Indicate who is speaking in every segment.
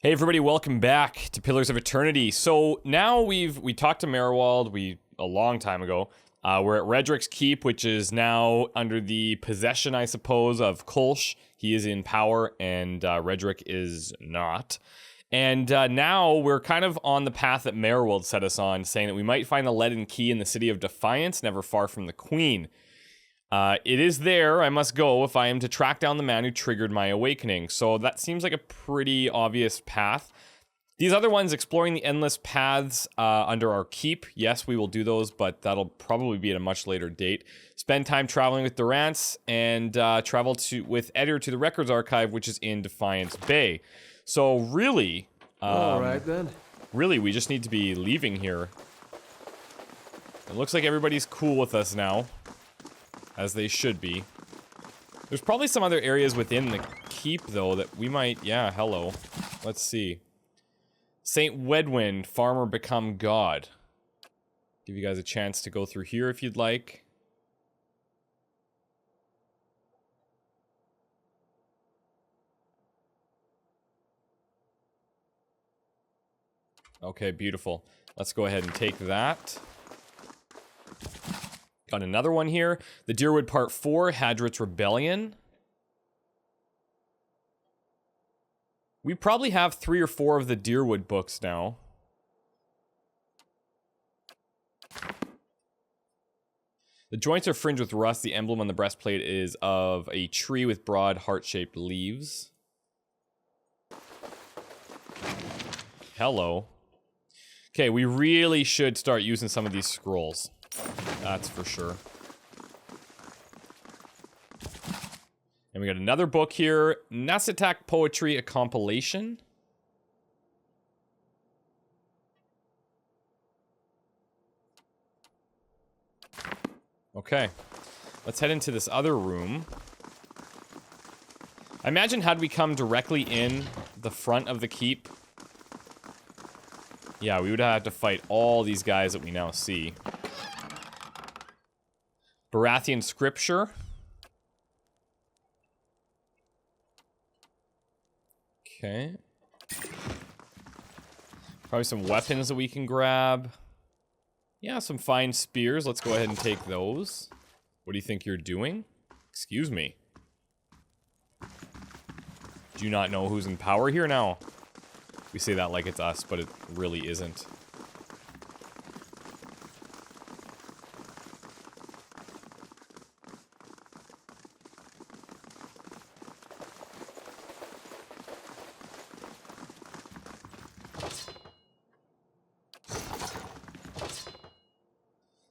Speaker 1: Hey everybody, welcome back to Pillars of Eternity. So now we talked to Merwald a long time ago. We're at Redrick's Keep, which is now under the possession, I suppose, of Kolsch. He is in power, and Redrick is not. And now we're kind of on the path that Merwald set us on, saying that we might find the leaden key in the city of Defiance, never far from the Queen. It is there, I must go if I am to track down the man who triggered my awakening. So that seems like a pretty obvious path. These other ones, exploring the endless paths under our keep. Yes, we will do those, but that'll probably be at a much later date. Spend time traveling with Durance and travel with Editor to the Records Archive, which is in Defiance Bay. So really,
Speaker 2: all right then.
Speaker 1: Really, we just need to be leaving here. It looks like everybody's cool with us now. As they should be. There's probably some other areas within the keep, though, that we might... Yeah, hello. Let's see. St. Wedwin, Farmer Become God. Give you guys a chance to go through here if you'd like. Okay, beautiful. Let's go ahead and take that. Got another one here. The Deerwood Part 4, Hadrit's Rebellion. We probably have 3 or 4 of the Deerwood books now. The joints are fringed with rust. The emblem on the breastplate is of a tree with broad heart-shaped leaves. Hello. Okay, we really should start using some of these scrolls. That's for sure. And we got another book here. Nasitak Poetry, a compilation. Okay. Let's head into this other room. I imagine had we come directly in the front of the keep. Yeah, we would have to fight all these guys that we now see. Baratheon Scripture. Okay. Probably some weapons that we can grab. Yeah, some fine spears. Let's go ahead and take those. What do you think you're doing? Excuse me. Do you not know who's in power here now? We say that like it's us, but it really isn't.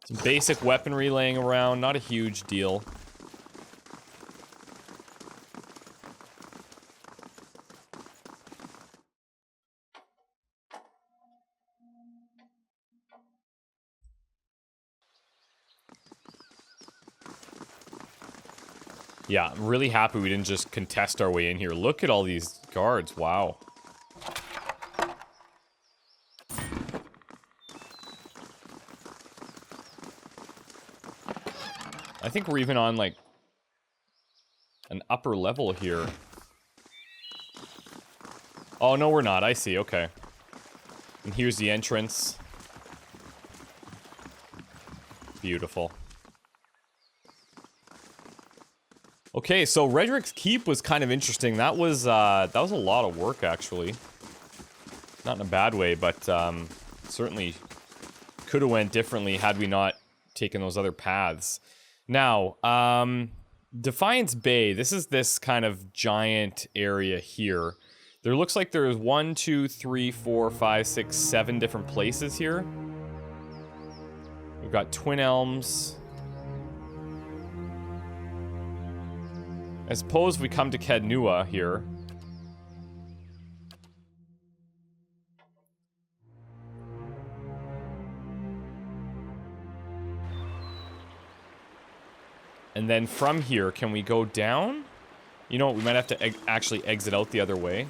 Speaker 1: Some basic weaponry laying around, not a huge deal. Yeah, I'm really happy we didn't just contest our way in here. Look at all these guards, wow. I think we're even on, like, an upper level here. Oh, no, we're not. I see. Okay. And here's the entrance. Beautiful. Okay, so Redrick's Keep was kind of interesting. That was a lot of work, actually. Not in a bad way, but certainly could have went differently had we not taken those other paths. Now, Defiance Bay, this is this kind of giant area here. There looks like there's 1, 2, 3, 4, 5, 6, 7 different places here. We've got Twin Elms. I suppose we come to Kednua here. And then from here, can we go down? You know what, we might have to actually exit out the other way.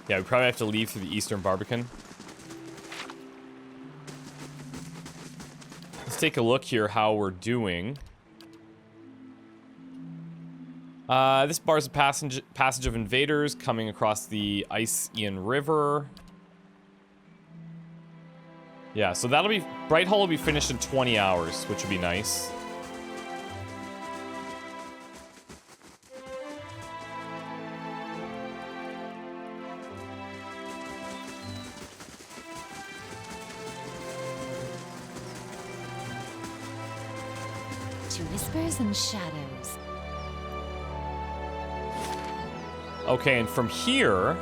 Speaker 1: Yeah, we probably have to leave through the Eastern Barbican. Let's take a look here how we're doing. This bars the passage of invaders coming across the Icean River. Yeah, so that'll be... Bright Hall will be finished in 20 hours, which would be nice.
Speaker 2: To whispers and shadows.
Speaker 1: Okay, and from here...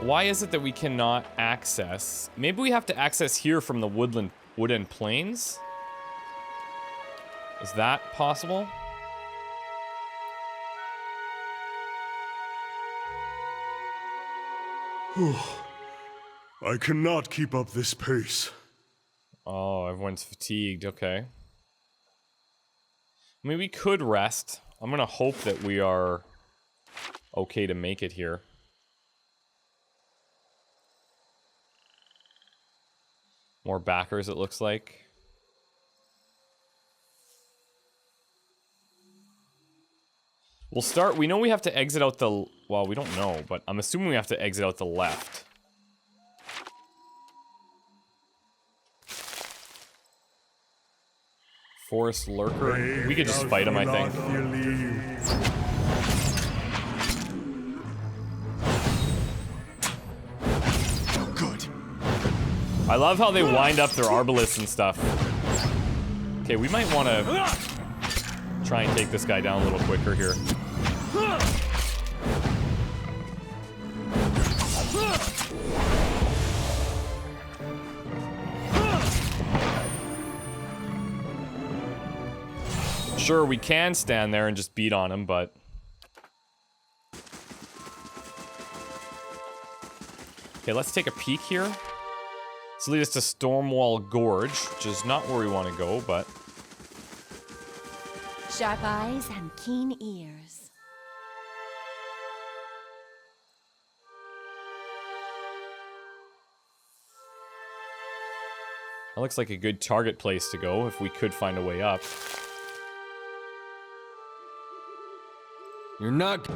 Speaker 1: Why is it that we cannot access... Maybe we have to access here from the wooden plains? Is that possible?
Speaker 3: I cannot keep up this pace.
Speaker 1: Oh, everyone's fatigued. Okay. I mean, we could rest. I'm gonna hope that we are okay to make it here. More backers, it looks like. We'll start... We know we have to exit out the... Well, we don't know, but I'm assuming we have to exit out the left. Forest Lurker. We could just fight him, I think.
Speaker 3: Good.
Speaker 1: I love how they wind up their arbalists and stuff. Okay, we might want to try and take this guy down a little quicker here. Sure, we can stand there and just beat on him, but... Okay, let's take a peek here. This leads us to Stormwall Gorge, which is not where we want to go, but...
Speaker 2: Sharp eyes and keen ears.
Speaker 1: That looks like a good target place to go, if we could find a way up.
Speaker 4: You're not...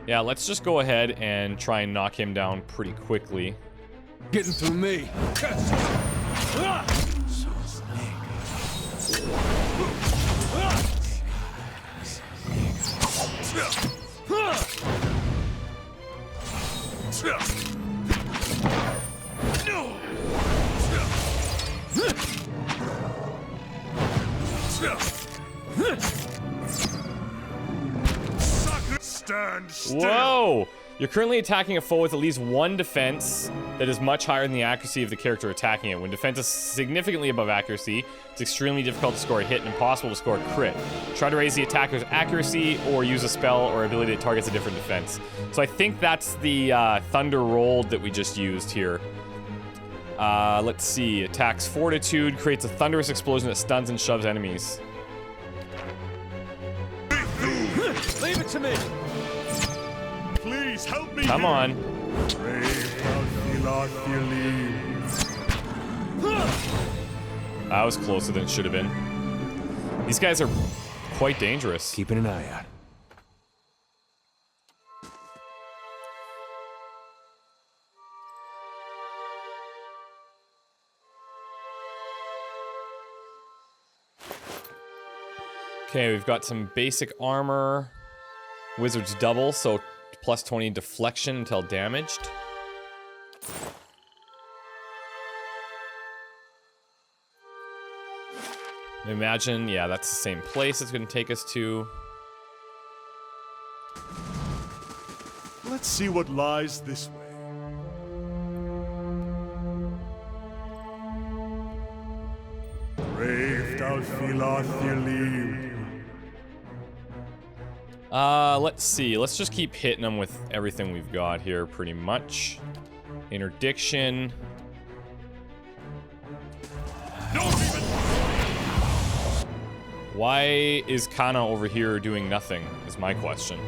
Speaker 1: Yeah, let's just go ahead and try and knock him down pretty quickly.
Speaker 4: getting through me.
Speaker 3: Stand still.
Speaker 1: Whoa! You're currently attacking a foe with at least one defense that is much higher than the accuracy of the character attacking it. When defense is significantly above accuracy, it's extremely difficult to score a hit and impossible to score a crit. Try to raise the attacker's accuracy or use a spell or ability that targets a different defense. So I think that's the Thunder Rolled that we just used here. Let's see. Attacks Fortitude, creates a thunderous explosion that stuns and shoves enemies.
Speaker 4: Leave it to me.
Speaker 3: Please help me.
Speaker 1: Come on. That was closer than it should have been. These guys are quite dangerous.
Speaker 4: Keeping an eye out.
Speaker 1: Okay, we've got some basic armor. Wizard's double, so plus 20 deflection until damaged. Imagine, yeah, that's the same place it's going to take us to.
Speaker 3: Let's see what lies this way.
Speaker 1: Let's see. Let's just keep hitting them with everything we've got here, pretty much. Interdiction. Why is Kana over here doing nothing, is my question.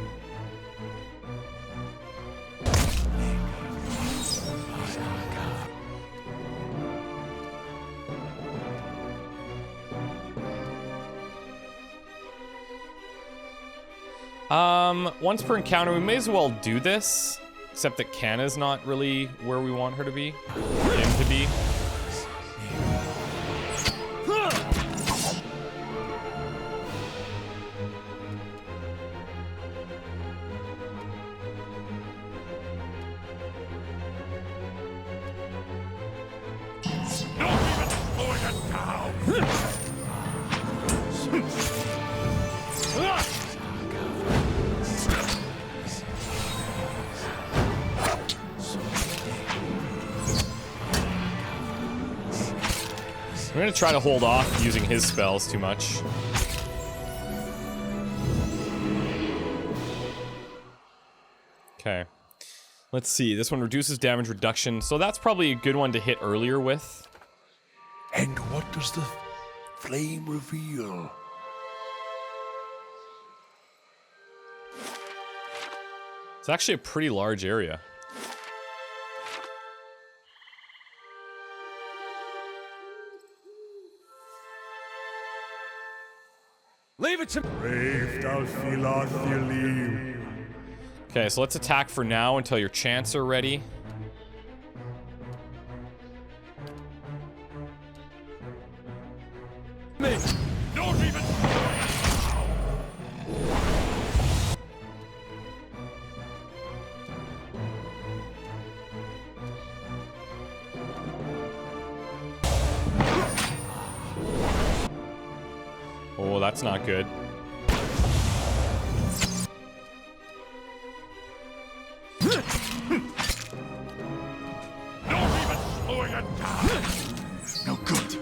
Speaker 1: Once per encounter, we may as well do this. Except that Kanna's not really where we want her to be. Him to be. I'm gonna try to hold off using his spells too much. Okay. Let's see. This one reduces damage reduction, so that's probably a good one to hit earlier with.
Speaker 4: And what does the flame reveal?
Speaker 1: It's actually a pretty large area.
Speaker 4: Leave it to me.
Speaker 1: Okay, so let's attack for now until your chants are ready.
Speaker 4: Me. Don't even.
Speaker 1: Oh, that's not good.
Speaker 3: No good.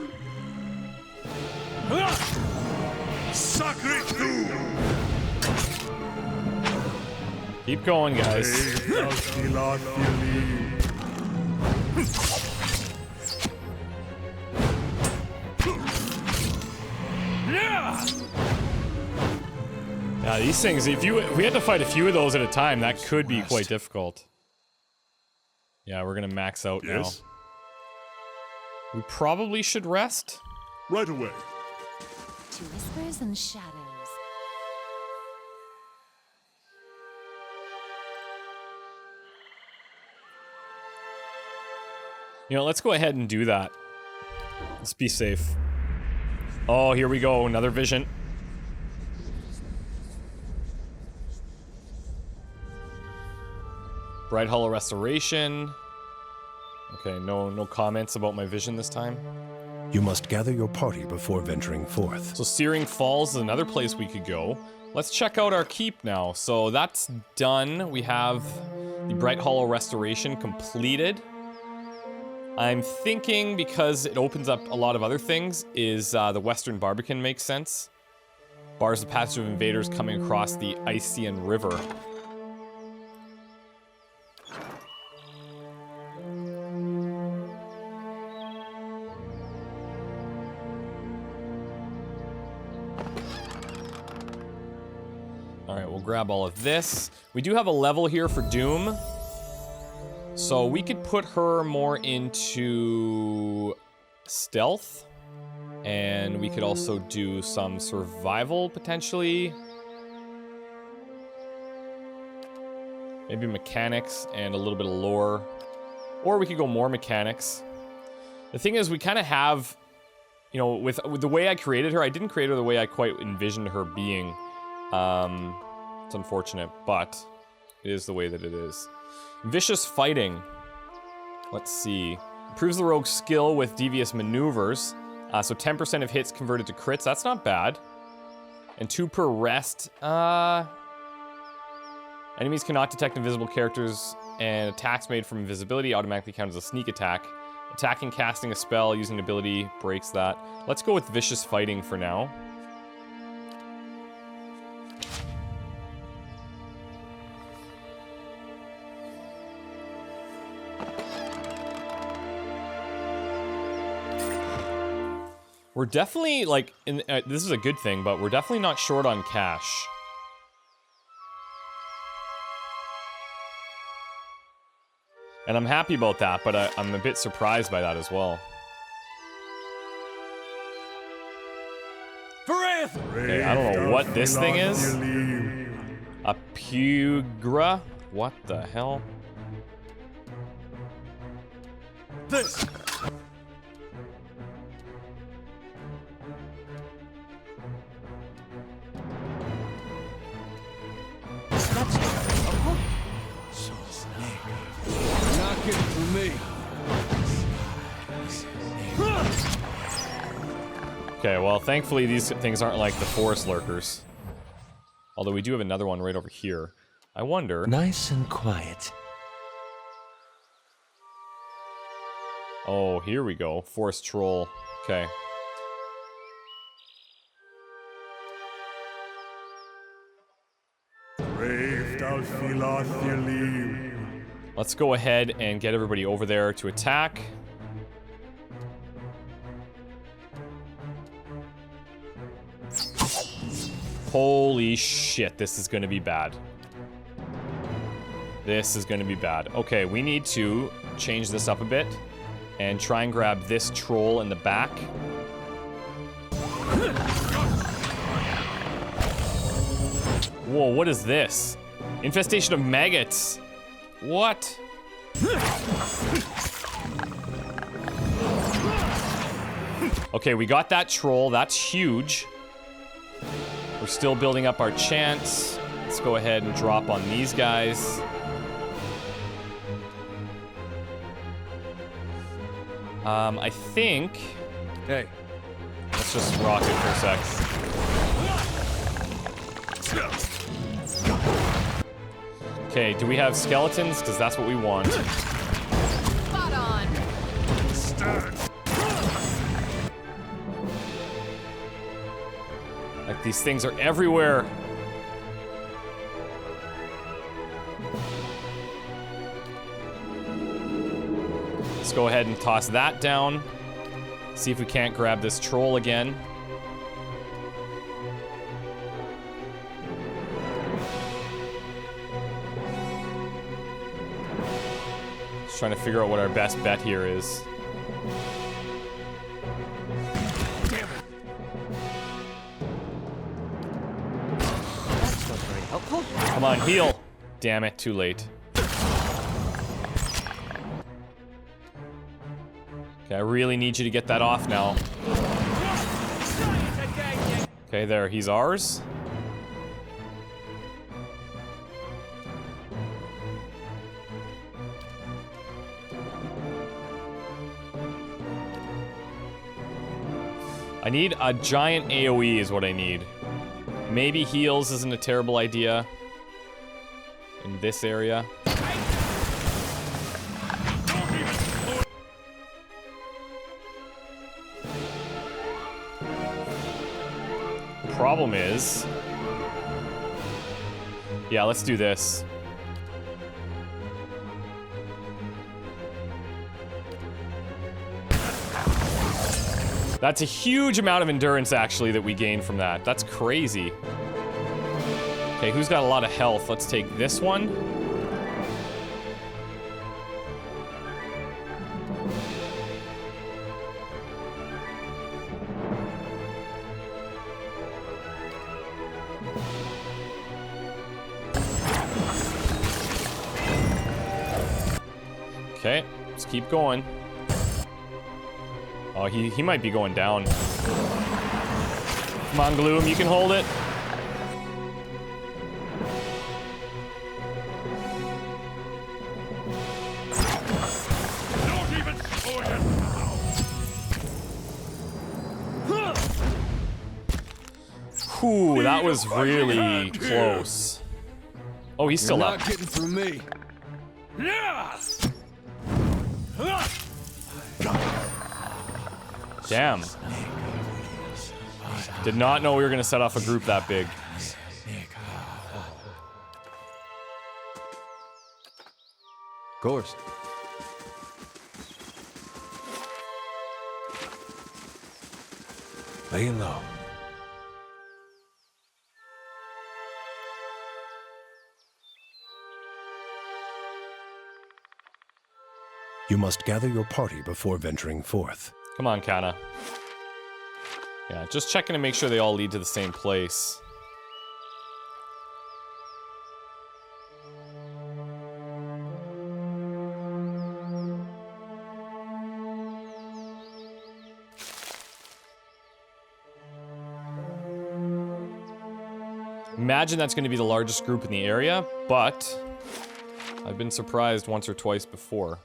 Speaker 3: Sacre tu!
Speaker 1: Keep going, guys. Yeah, these things, if we had to fight a few of those at a time, that could be quite difficult. Yeah, we're gonna max out now. We probably should rest.
Speaker 3: Right away.
Speaker 2: To whispers and shadows.
Speaker 1: You know, let's go ahead and do that. Let's be safe. Oh, here we go, another vision. Bright Hollow Restoration. Okay, no comments about my vision this time.
Speaker 5: You must gather your party before venturing forth.
Speaker 1: So Searing Falls is another place we could go. Let's check out our keep now. So that's done. We have the Bright Hollow Restoration completed. I'm thinking, because it opens up a lot of other things, is the Western Barbican makes sense. Bars the passage of invaders coming across the Ician River. Alright, we'll grab all of this. We do have a level here for Doom. So we could put her more into stealth. And we could also do some survival, potentially. Maybe mechanics and a little bit of lore. Or we could go more mechanics. The thing is, we kind of have... You know, with the way I created her, I didn't create her the way I quite envisioned her being. It's unfortunate, but it is the way that it is. Vicious Fighting. Let's see. Improves the rogue's skill with devious maneuvers. So 10% of hits converted to crits. That's not bad. And 2 per rest. Enemies cannot detect invisible characters, and attacks made from invisibility automatically count as a sneak attack. Attacking, casting a spell using an ability breaks that. Let's go with Vicious Fighting for now. We're definitely, like, this is a good thing, but we're definitely not short on cash. And I'm happy about that, but I'm a bit surprised by that as well. Okay, I don't know what this thing is. A pugra? What the hell?
Speaker 3: This!
Speaker 4: Not getting through me.
Speaker 1: Okay, well, thankfully these things aren't like the forest lurkers. Although we do have another one right over here. I wonder...
Speaker 6: Nice and quiet.
Speaker 1: Oh, here we go. Forest troll. Okay. Let's go ahead and get everybody over there to attack. Holy shit, this is gonna be bad. This is gonna be bad. Okay, we need to change this up a bit and try and grab this troll in the back. Whoa, what is this? Infestation of maggots. What? Okay, we got that troll. That's huge. We're still building up our chance. Let's go ahead and drop on these guys. I think...
Speaker 4: Hey.
Speaker 1: Let's just rock it for a sec. Okay, do we have skeletons? Because that's what we want.
Speaker 2: Spot on.
Speaker 1: Like, these things are everywhere. Let's go ahead and toss that down. See if we can't grab this troll again. Just trying to figure out what our best bet here is.
Speaker 6: That's not very helpful.
Speaker 1: Come on, heal. Damn it, too late. Okay, I really need you to get that off now. Okay, there, he's ours. I need a giant AoE is what I need. Maybe heals isn't a terrible idea in this area. Problem is... Yeah, let's do this. That's a huge amount of endurance, actually, that we gain from that. That's crazy. Okay, who's got a lot of health? Let's take this one. Okay, let's keep going. Oh, he might be going down. Come on, Gloom, you can hold it.
Speaker 3: Not even Sawyer.
Speaker 1: Whew, that was really close. Oh, he's still up.
Speaker 4: Not getting through me.
Speaker 1: Damn. Did not know we were gonna set off a group that big.
Speaker 6: Of course.
Speaker 4: Laying low.
Speaker 5: You must gather your party before venturing forth.
Speaker 1: Come on, Kana. Yeah, just checking to make sure they all lead to the same place. Imagine that's going to be the largest group in the area, but I've been surprised once or twice before.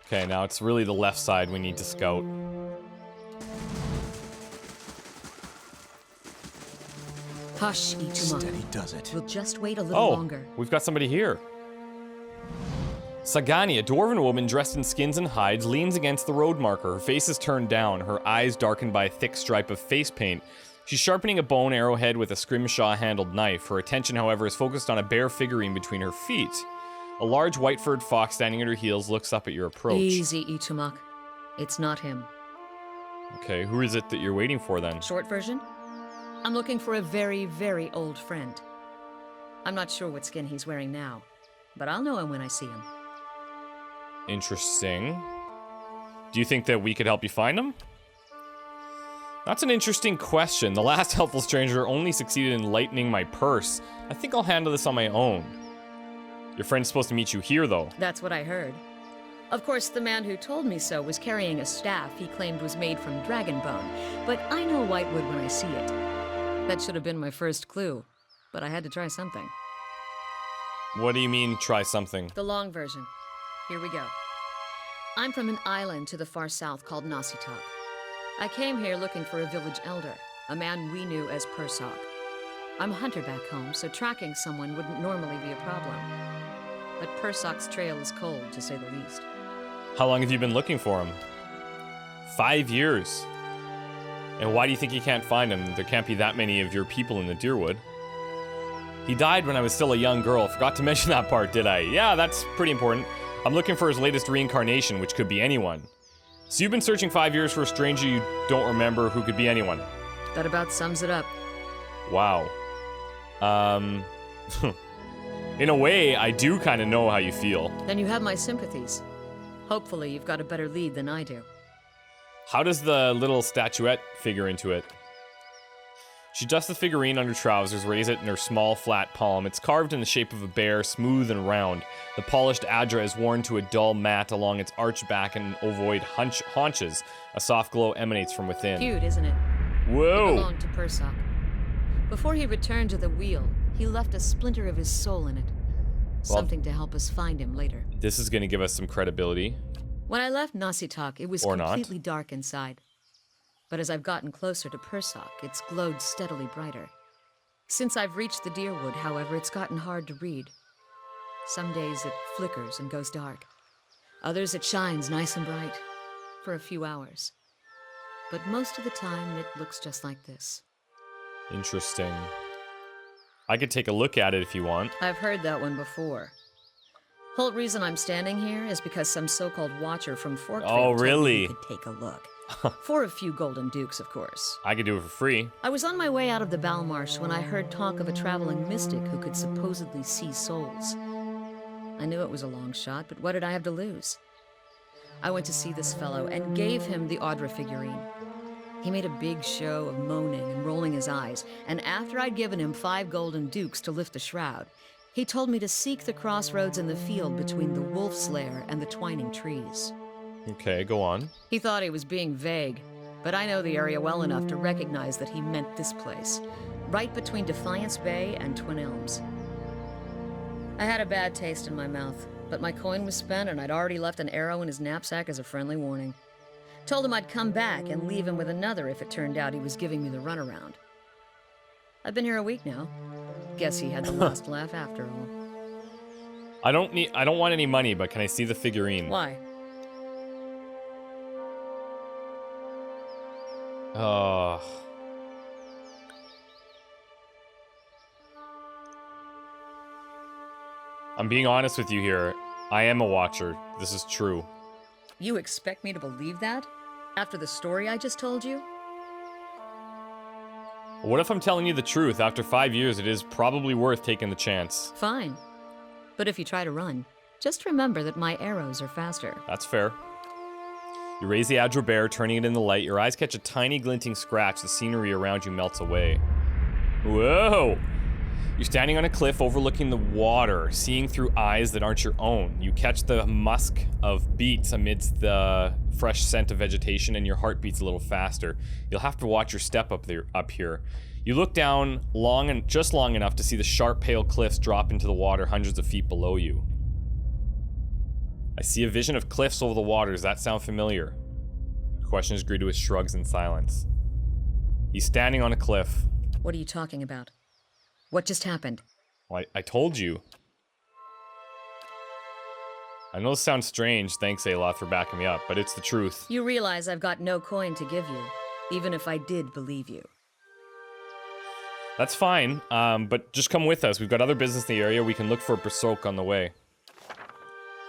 Speaker 1: Okay, now it's really the left side we need to scout.
Speaker 7: Hush, Ituma.
Speaker 4: Steady does it.
Speaker 7: We'll just wait a little longer.
Speaker 1: We've got somebody here. Sagani, a dwarven woman dressed in skins and hides, leans against the road marker. Her face is turned down, her eyes darkened by a thick stripe of face paint. She's sharpening a bone arrowhead with a scrimshaw-handled knife. Her attention, however, is focused on a bare figurine between her feet. A large white-furred fox standing at her heels looks up at your approach.
Speaker 7: Easy, Itumak. It's not him.
Speaker 1: Okay, who is it that you're waiting for then?
Speaker 7: Short version? I'm looking for a very, very old friend. I'm not sure what skin he's wearing now, but I'll know him when I see him.
Speaker 1: Interesting. Do you think that we could help you find him? That's an interesting question. The last helpful stranger only succeeded in lightening my purse. I think I'll handle this on my own. Your friend's supposed to meet you here, though.
Speaker 7: That's what I heard. Of course, the man who told me so was carrying a staff he claimed was made from dragon bone, but I know whitewood when I see it. That should have been my first clue, but I had to try something.
Speaker 1: What do you mean, try something?
Speaker 7: The long version. Here we go. I'm from an island to the far south called Nasitok. I came here looking for a village elder, a man we knew as Persok. I'm a hunter back home, so tracking someone wouldn't normally be a problem. But Persok's trail is cold, to say the least.
Speaker 1: How long have you been looking for him? 5 years. And why do you think you can't find him? There can't be that many of your people in the Deerwood. He died when I was still a young girl. Forgot to mention that part, did I? Yeah, that's pretty important. I'm looking for his latest reincarnation, which could be anyone. So you've been searching 5 years for a stranger you don't remember who could be anyone.
Speaker 7: That about sums it up.
Speaker 1: Wow. In a way, I do kind of know how you feel.
Speaker 7: Then you have my sympathies. Hopefully you've got a better lead than I do.
Speaker 1: How does the little statuette figure into it? She dusts the figurine under trousers, raise it in her small, flat palm. It's carved in the shape of a bear, smooth and round. The polished adra is worn to a dull mat along its arched back and ovoid haunches. A soft glow emanates from within.
Speaker 7: Cute, isn't it?
Speaker 1: Whoa!
Speaker 7: It belonged to Persok. Before he returned to the wheel, he left a splinter of his soul in it. Something to help us find him later.
Speaker 1: This is going to give us some credibility.
Speaker 7: When I left Nasitok, it was completely dark inside. But as I've gotten closer to Persok, it's glowed steadily brighter. Since I've reached the Deerwood, however, it's gotten hard to read. Some days it flickers and goes dark. Others it shines nice and bright, for a few hours. But most of the time it looks just like this.
Speaker 1: Interesting. I could take a look at it if you want.
Speaker 7: I've heard that one before. Whole reason I'm standing here is because some so-called watcher from Forkvale told me you could take a look. For a few golden dukes, of course.
Speaker 1: I could do it for free.
Speaker 7: I was on my way out of the Balmarsh when I heard talk of a traveling mystic who could supposedly see souls. I knew it was a long shot, but what did I have to lose? I went to see this fellow and gave him the Audra figurine. He made a big show of moaning and rolling his eyes, and after I'd given him 5 golden dukes to lift the shroud, he told me to seek the crossroads in the field between the wolf's lair and the twining trees.
Speaker 1: Okay, go on.
Speaker 7: He thought he was being vague, but I know the area well enough to recognize that he meant this place, right between Defiance Bay and Twin Elms. I had a bad taste in my mouth, but my coin was spent and I'd already left an arrow in his knapsack as a friendly warning. Told him I'd come back and leave him with another if it turned out he was giving me the runaround. I've been here a week now. Guess he had the last laugh after all.
Speaker 1: I don't want any money, but can I see the figurine?
Speaker 7: Why?
Speaker 1: I'm being honest with you here. I am a watcher. This is true.
Speaker 7: You expect me to believe that? After the story I just told you?
Speaker 1: What if I'm telling you the truth? After 5 years, it is probably worth taking the chance.
Speaker 7: Fine. But if you try to run, just remember that my arrows are faster.
Speaker 1: That's fair. You raise the Adro Bear, turning it in the light. Your eyes catch a tiny glinting scratch. The scenery around you melts away. Whoa! You're standing on a cliff overlooking the water, seeing through eyes that aren't your own. You catch the musk of beets amidst the fresh scent of vegetation, and your heart beats a little faster. You'll have to watch your step up here. You look down just long enough to see the sharp, pale cliffs drop into the water hundreds of feet below you. I see a vision of cliffs over the water. Does that sound familiar? The question is greeted with shrugs and silence. He's standing on a cliff.
Speaker 7: What are you talking about? What just happened?
Speaker 1: Well, I told you. I know this sounds strange, thanks Aloth for backing me up, but it's the truth.
Speaker 7: You realize I've got no coin to give you, even if I did believe you.
Speaker 1: That's fine, but just come with us. We've got other business in the area. We can look for Brasok on the way.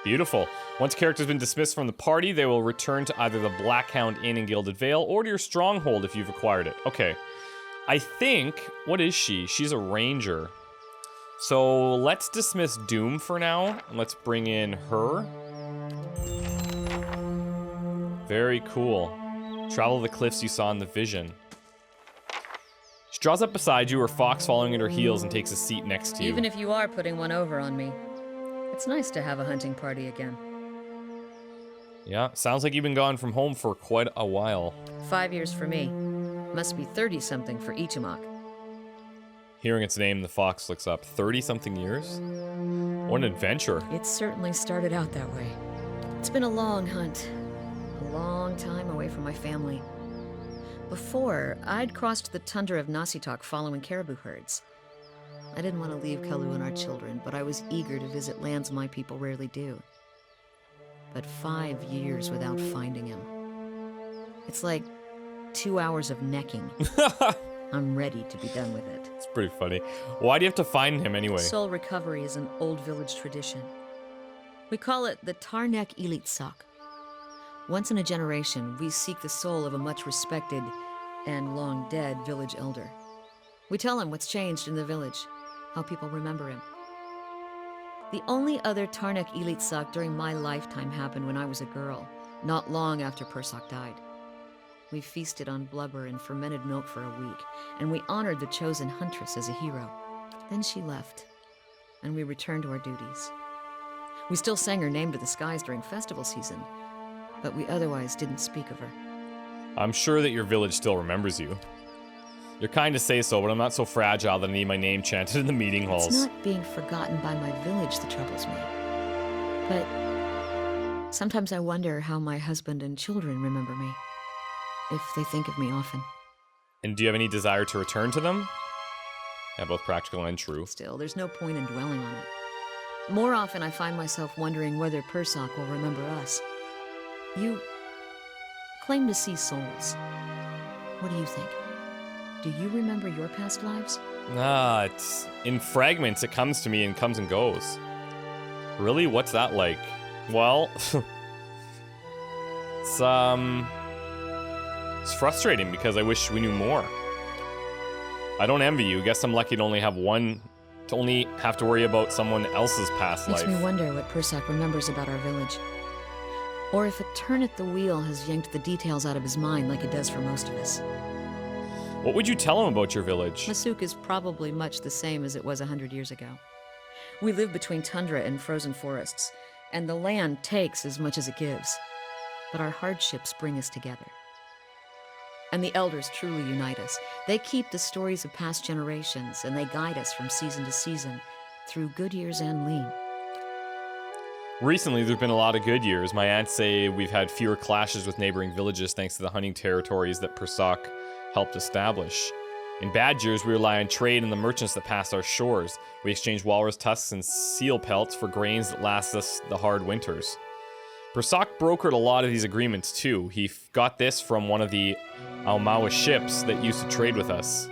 Speaker 1: Beautiful. Once a character's been dismissed from the party, they will return to either the Blackhound Inn in Gilded Vale or to your stronghold if you've acquired it. Okay. I think... What is she? She's a ranger. So let's dismiss Doom for now. And let's bring in her. Very cool. Travel the cliffs you saw in the vision. She draws up beside you, her fox following at her heels, and takes a seat next to you.
Speaker 7: Even if you are putting one over on me, it's nice to have a hunting party again.
Speaker 1: Yeah, sounds like you've been gone from home for quite a while.
Speaker 7: 5 years for me. Must be 30-something for Ichimok.
Speaker 1: Hearing its name, the fox looks up. 30-something years? What an adventure.
Speaker 7: It certainly started out that way. It's been a long hunt. A long time away from my family. Before, I'd crossed the tundra of Nasitok following caribou herds. I didn't want to leave Kalu and our children, but I was eager to visit lands my people rarely do. But 5 years without finding him. It's like 2 hours of necking. I'm ready to be done with it.
Speaker 1: It's pretty funny. Why do you have to find him anyway?
Speaker 7: Soul recovery is an old village tradition. We call it the Tarnek Ilitsak. Once in a generation, we seek the soul of a much respected and long dead village elder. We tell him what's changed in the village, how people remember him. The only other Tarnek Ilitsak during my lifetime happened when I was a girl, not long after Persak died. We feasted on blubber and fermented milk for a week, and we honored the chosen huntress as a hero. Then she left, and we returned to our duties. We still sang her name to the skies during festival season, but we otherwise didn't speak of her.
Speaker 1: I'm sure that your village still remembers you. You're kind to say so, but I'm not so fragile that I need my name chanted in the meeting halls.
Speaker 7: It's not being forgotten by my village that troubles me. But sometimes I wonder how my husband and children remember me, if they think of me often.
Speaker 1: And do you have any desire to return to them? Yeah, both practical and true.
Speaker 7: Still, there's no point in dwelling on it. More often I find myself wondering whether Persak will remember us. You claim to see souls. What do you think? Do you remember your past lives?
Speaker 1: It's in fragments. It comes to me and comes and goes. Really? What's that like? Well, it's frustrating because I wish we knew more. I don't envy you. Guess I'm lucky to only have to worry about someone else's past life.
Speaker 7: Makes me wonder what Persak remembers about our village. Or if a turn at the wheel has yanked the details out of his mind like it does for most of us.
Speaker 1: What would you tell him about your village?
Speaker 7: Masuk is probably much the same as it was 100 years ago. We live between tundra and frozen forests, and the land takes as much as it gives. But our hardships bring us together. And the elders truly unite us. They keep the stories of past generations, and they guide us from season to season, through good years and lean.
Speaker 1: Recently, there's been a lot of good years. My aunts say we've had fewer clashes with neighboring villages thanks to the hunting territories that Persak helped establish. In bad years, we rely on trade and the merchants that pass our shores. We exchange walrus tusks and seal pelts for grains that last us the hard winters. Persak brokered a lot of these agreements too. He got this from one of the Aumawa ships that used to trade with us.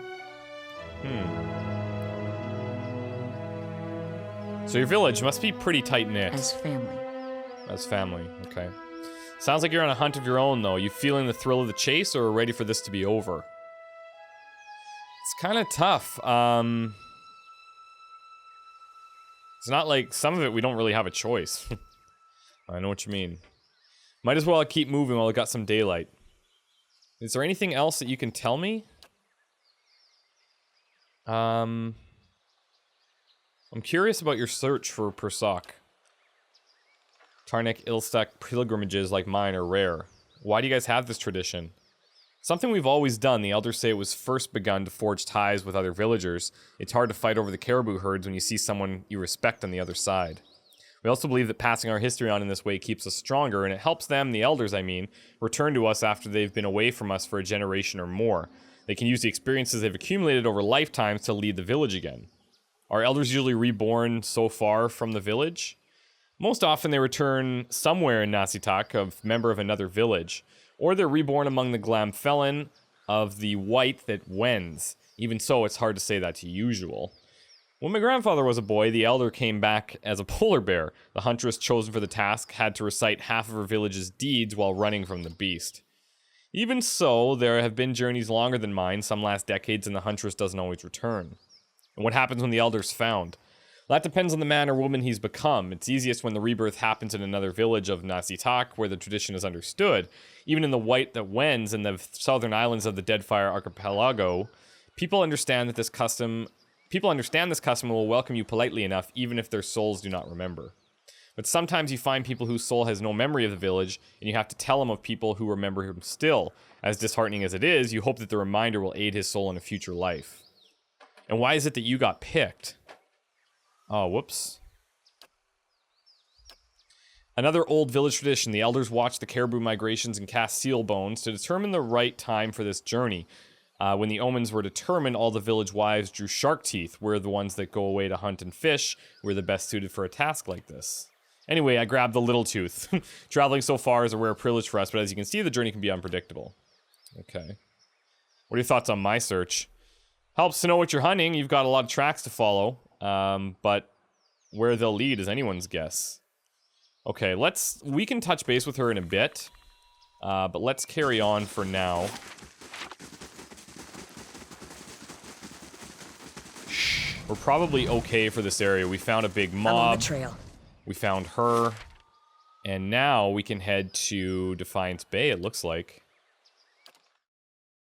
Speaker 1: So your village must be pretty tight-knit.
Speaker 7: As family.
Speaker 1: As family, okay. Sounds like you're on a hunt of your own, though. You feeling the thrill of the chase, or ready for this to be over? It's kind of tough. It's not like some of it we don't really have a choice. I know what you mean. Might as well keep moving while I got some daylight. Is there anything else that you can tell me? I'm curious about your search for Persok. Tarnik Ilstak pilgrimages like mine are rare. Why do you guys have this tradition? Something we've always done. The elders say it was first begun to forge ties with other villagers. It's hard to fight over the caribou herds when you see someone you respect on the other side. We also believe that passing our history on in this way keeps us stronger, and it helps them, the elders I mean, return to us after they've been away from us for a generation or more. They can use the experiences they've accumulated over lifetimes to lead the village again. Are elders usually reborn so far from the village? Most often they return somewhere in Nasitak, a member of another village, or they're reborn among the Glamfelin of the White that wends. Even so, it's hard to say that's usual. When my grandfather was a boy, the elder came back as a polar bear. The huntress chosen for the task had to recite half of her village's deeds while running from the beast. Even so, there have been journeys longer than mine, some last decades, and the huntress doesn't always return. And what happens when the elder's found? That depends on the man or woman he's become. It's easiest when the rebirth happens in another village of Nasitak, where the tradition is understood. Even in the White that wends in the southern islands of the Deadfire Archipelago, people understand this custom and will welcome you politely enough, even if their souls do not remember. But sometimes you find people whose soul has no memory of the village, and you have to tell them of people who remember him still. As disheartening as it is, you hope that the reminder will aid his soul in a future life. And why is it that you got picked? Oh, whoops. Another old village tradition, the elders watch the caribou migrations and cast seal bones to determine the right time for this journey. When the omens were determined, all the village wives drew shark teeth. We're the ones that go away to hunt and fish. We're the best suited for a task like this. Anyway, I grabbed the little tooth. Traveling so far is a rare privilege for us, but as you can see, the journey can be unpredictable. Okay. What are your thoughts on my search? Helps to know what you're hunting. You've got a lot of tracks to follow. But where they'll lead is anyone's guess. Okay, we can touch base with her in a bit. But let's carry on for now. We're probably okay for this area. We found a big mob.
Speaker 7: I'm on the trail.
Speaker 1: We found her. And now we can head to Defiance Bay, it looks like.